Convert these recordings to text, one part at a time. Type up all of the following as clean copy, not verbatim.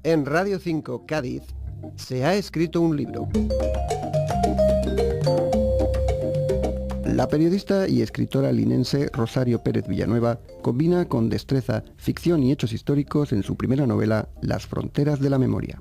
En Radio 5 Cádiz se ha escrito un libro. La periodista y escritora linense Rosario Pérez Villanueva combina con destreza ficción y hechos históricos en su primera novela, Las fronteras de la memoria.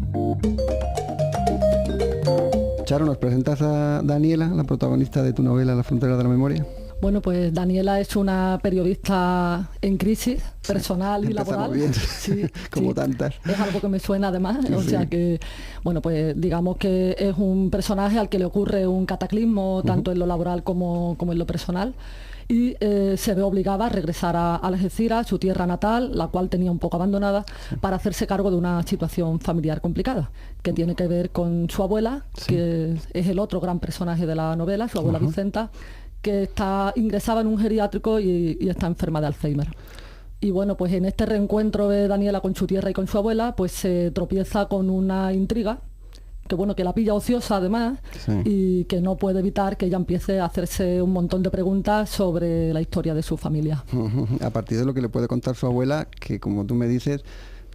Charo, ¿nos presentas a Daniela, la protagonista de tu novela, Las fronteras de la memoria? Bueno, pues Daniela es una periodista en crisis personal y laboral. Bien. Sí, como sí. tantas. Es algo que me suena además, Sí. o sea que, bueno, pues digamos que es un personaje al que le ocurre un cataclismo tanto en lo laboral como en lo personal. Y se ve obligada a regresar a Algeciras, su tierra natal, la cual tenía un poco abandonada, para hacerse cargo de una situación familiar complicada, que tiene que ver con su abuela, que es el otro gran personaje de la novela, su abuela Vicenta, que está ingresada en un geriátrico y está enferma de Alzheimer. Y bueno, pues en este reencuentro de Daniela con su tierra y con su abuela, pues se tropieza con una intriga, que la pilla ociosa además, y que no puede evitar que ella empiece a hacerse un montón de preguntas sobre la historia de su familia. A partir de lo que le puede contar su abuela, que como tú me dices,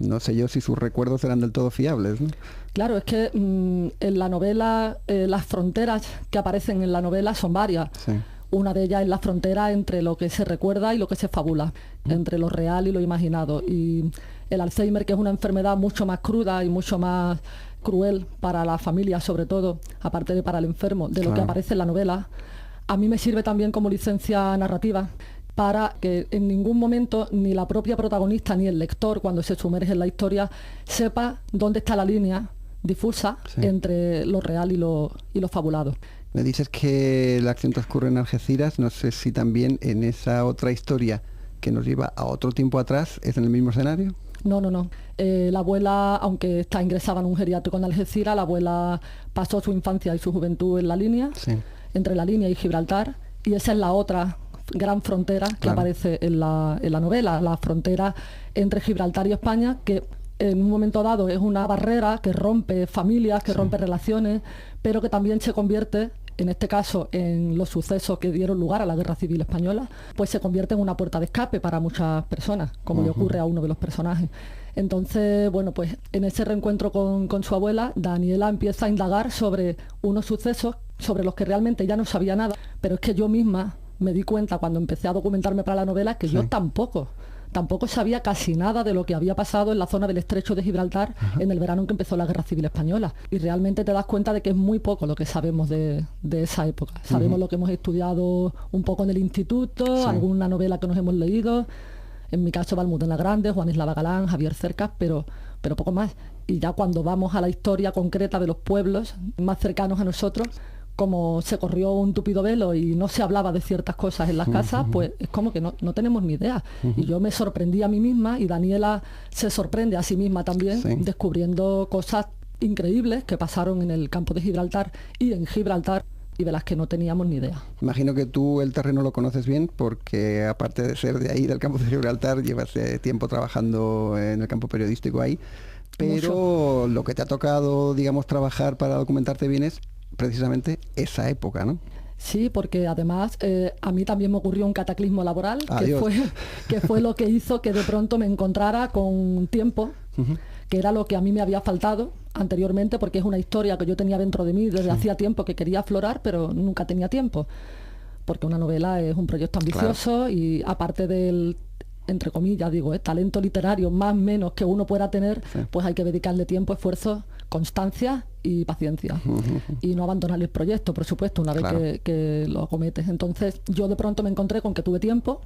no sé yo si sus recuerdos eran del todo fiables, ¿no? Claro, es que en la novela, las fronteras que aparecen en la novela son varias. Sí. Una de ellas es la frontera entre lo que se recuerda y lo que se fabula, entre lo real y lo imaginado. Y el Alzheimer, que es una enfermedad mucho más cruda y mucho más cruel para la familia, sobre todo, aparte de para el enfermo, de lo que aparece en la novela, a mí me sirve también como licencia narrativa para que en ningún momento ni la propia protagonista ni el lector, cuando se sumerge en la historia, sepa dónde está la línea difusa entre lo real y lo fabulado. Me dices que la acción transcurre en Algeciras, no sé si también en esa otra historia que nos lleva a otro tiempo atrás, ¿es en el mismo escenario? No. La abuela, aunque está ingresada en un geriátrico en Algeciras, la abuela pasó su infancia y su juventud en la línea, entre la línea y Gibraltar, y esa es la otra gran frontera que aparece en la novela, la frontera entre Gibraltar y España, que en un momento dado es una barrera que rompe familias, que rompe relaciones, pero que también se convierte, en este caso en los sucesos que dieron lugar a la Guerra Civil Española, pues se convierte en una puerta de escape para muchas personas, como le ocurre a uno de los personajes. Entonces, bueno, pues en ese reencuentro con su abuela, Daniela empieza a indagar sobre unos sucesos sobre los que realmente ya no sabía nada, pero es que yo misma me di cuenta cuando empecé a documentarme para la novela que yo tampoco sabía casi nada de lo que había pasado en la zona del Estrecho de Gibraltar en el verano en que empezó la Guerra Civil Española. Y realmente te das cuenta de que es muy poco lo que sabemos de esa época. Sabemos lo que hemos estudiado un poco en el instituto, alguna novela que nos hemos leído, en mi caso Balmudena Grande, Juan Islava Galán, Javier Cercas, pero poco más. Y ya cuando vamos a la historia concreta de los pueblos más cercanos a nosotros, como se corrió un tupido velo y no se hablaba de ciertas cosas en las casas, pues es como que no tenemos ni idea. Y yo me sorprendí a mí misma, y Daniela se sorprende a sí misma también, descubriendo cosas increíbles que pasaron en el campo de Gibraltar y en Gibraltar, y de las que no teníamos ni idea. Imagino que tú el terreno lo conoces bien, porque aparte de ser de ahí, del campo de Gibraltar, llevas tiempo trabajando en el campo periodístico ahí, pero lo que te ha tocado, digamos, trabajar para documentarte bien es precisamente esa época, ¿no? Sí, porque además a mí también me ocurrió un cataclismo laboral, que fue lo que hizo que de pronto me encontrara con tiempo, que era lo que a mí me había faltado anteriormente, porque es una historia que yo tenía dentro de mí desde hacía tiempo, que quería aflorar, pero nunca tenía tiempo, porque una novela es un proyecto ambicioso y aparte del, entre comillas, digo, talento literario más o menos que uno pueda tener, pues hay que dedicarle tiempo, esfuerzo, constancia y paciencia, y no abandonar el proyecto, por supuesto, una vez que lo acometes. Entonces yo de pronto me encontré con que tuve tiempo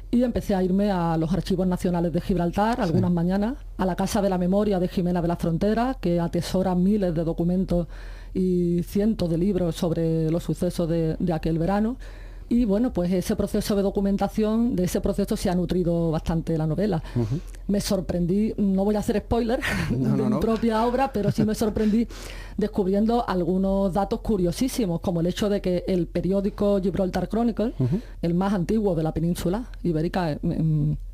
y empecé a irme a los archivos nacionales de Gibraltar algunas mañanas, a la Casa de la Memoria de Jimena de la Frontera, que atesora miles de documentos y cientos de libros sobre los sucesos de aquel verano. Y bueno, pues ese proceso de documentación, de ese proceso se ha nutrido bastante la novela. Me sorprendí, no voy a hacer spoiler de mi propia obra, pero sí me sorprendí descubriendo algunos datos curiosísimos, como el hecho de que el periódico Gibraltar Chronicle, el más antiguo de la península ibérica,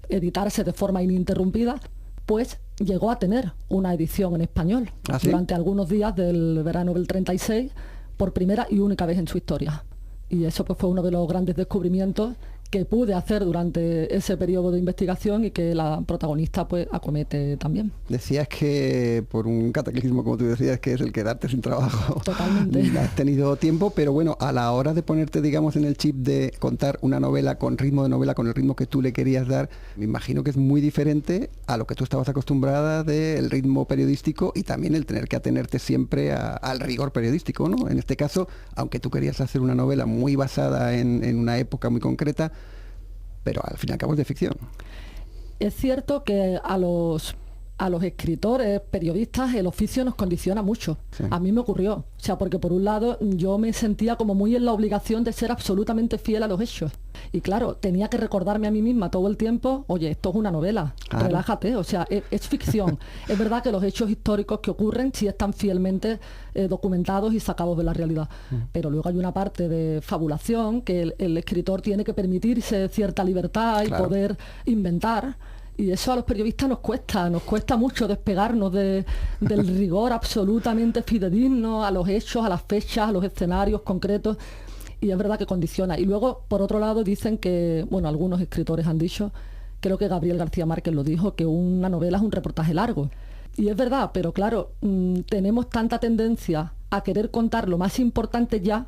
editarse de forma ininterrumpida, pues llegó a tener una edición en español durante algunos días del verano del 36, por primera y única vez en su historia. Y eso pues fue uno de los grandes descubrimientos que pude hacer durante ese periodo de investigación y que la protagonista pues acomete también. Decías que por un cataclismo, como tú decías, que es el quedarte sin trabajo. Totalmente. Has tenido tiempo, pero bueno, a la hora de ponerte, digamos, en el chip de contar una novela con ritmo de novela, con el ritmo que tú le querías dar, me imagino que es muy diferente a lo que tú estabas acostumbrada del ritmo periodístico y también el tener que atenerte siempre al rigor periodístico, ¿no? En este caso, aunque tú querías hacer una novela muy basada en una época muy concreta, pero al fin y al cabo es de ficción. Es cierto que a los escritores, periodistas, el oficio nos condiciona mucho. Sí. A mí me ocurrió. O sea, porque por un lado yo me sentía como muy en la obligación de ser absolutamente fiel a los hechos. Y claro, tenía que recordarme a mí misma todo el tiempo, oye, esto es una novela, claro, relájate, o sea, es ficción. Es verdad que los hechos históricos que ocurren sí están fielmente documentados y sacados de la realidad. Pero luego hay una parte de fabulación que el escritor tiene que permitirse cierta libertad y claro, poder inventar. Y eso a los periodistas nos cuesta mucho despegarnos del rigor absolutamente fidedigno a los hechos, a las fechas, a los escenarios concretos. Y es verdad que condiciona. Y luego, por otro lado, dicen que, bueno, algunos escritores han dicho, creo que Gabriel García Márquez lo dijo, que una novela es un reportaje largo. Y es verdad, pero claro, tenemos tanta tendencia a querer contar lo más importante ya,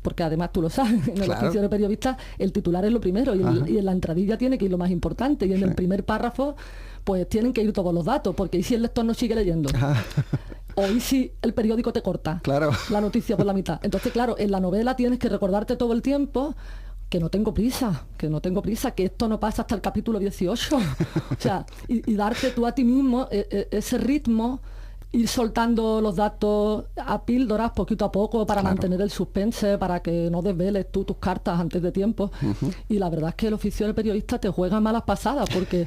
porque además tú lo sabes, en el oficio de periodista el titular es lo primero y en la entradilla tiene que ir lo más importante y en el primer párrafo pues tienen que ir todos los datos, porque ¿y si el lector no sigue leyendo? O ¿y si el periódico te corta la noticia por la mitad? Entonces, claro, en la novela tienes que recordarte todo el tiempo que no tengo prisa, que esto no pasa hasta el capítulo 18. O sea, y darte tú a ti mismo ese ritmo, ir soltando los datos a píldoras poquito a poco para mantener el suspense, para que no desveles tú tus cartas antes de tiempo. Y la verdad es que el oficio de periodista te juega malas pasadas porque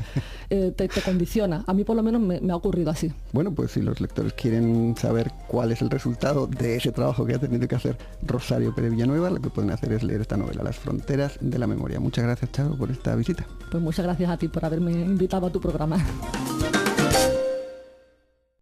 te condiciona. A mí por lo menos me ha ocurrido así. Bueno, pues si los lectores quieren saber cuál es el resultado de ese trabajo que ha tenido que hacer Rosario Pérez Villanueva, lo que pueden hacer es leer esta novela, Las fronteras de la memoria. Muchas gracias, Charo, por esta visita. Pues muchas gracias a ti por haberme invitado a tu programa.